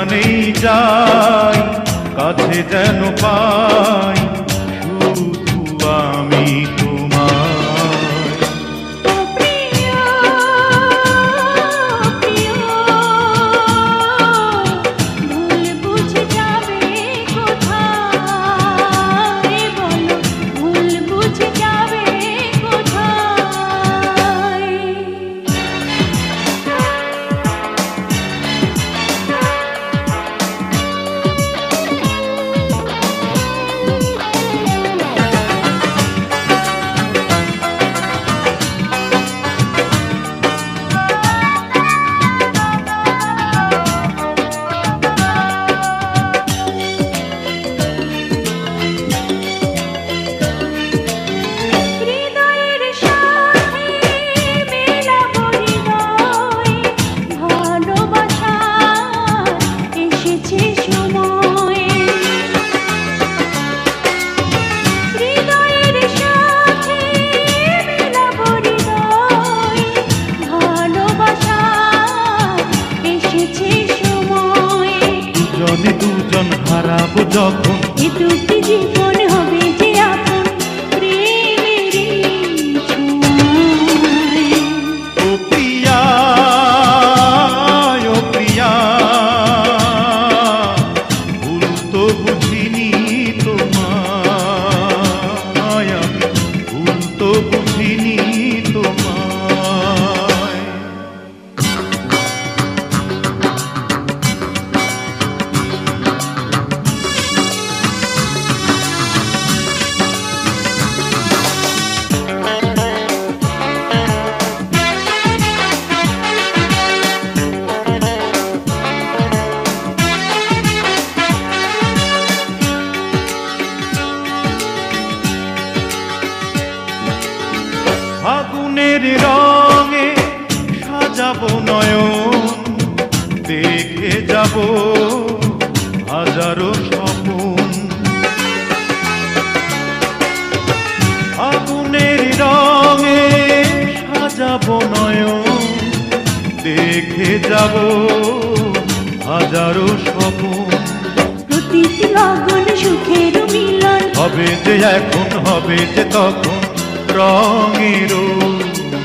যেখানেই যাই কাছে যেন পাই শুধু আমি দুজন হারাবো যখন এ দুটি জীবন হবে যে আপন প্রেমেরই ছোঁয়ায়। ও প্রিয়া ও প্রিয়া ভুল তো বুঝিনি তোমায়, আমি ভুল তো বুঝিনি তোমায়। আগুনের রঙে সাজাবো নয়ন, দেখে যাব হাজারো স্বপন। আগুনের রঙে সাজাবো নয়ন, দেখে যাব হাজারো স্বপন। প্রতিটি লগন সুখের মিলন হবে যে এখন, হবে যে তখন রঙের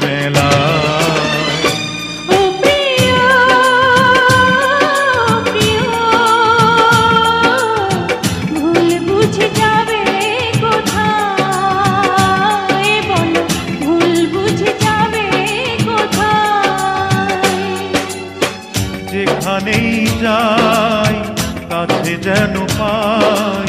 মেলা। ও প্রিয় প্রিয় ভুল বুঝে যাবে কোথায়, বলো ভুল বুঝে যাবে কোথায়। যেখানেই যাই কাছে যেন পাই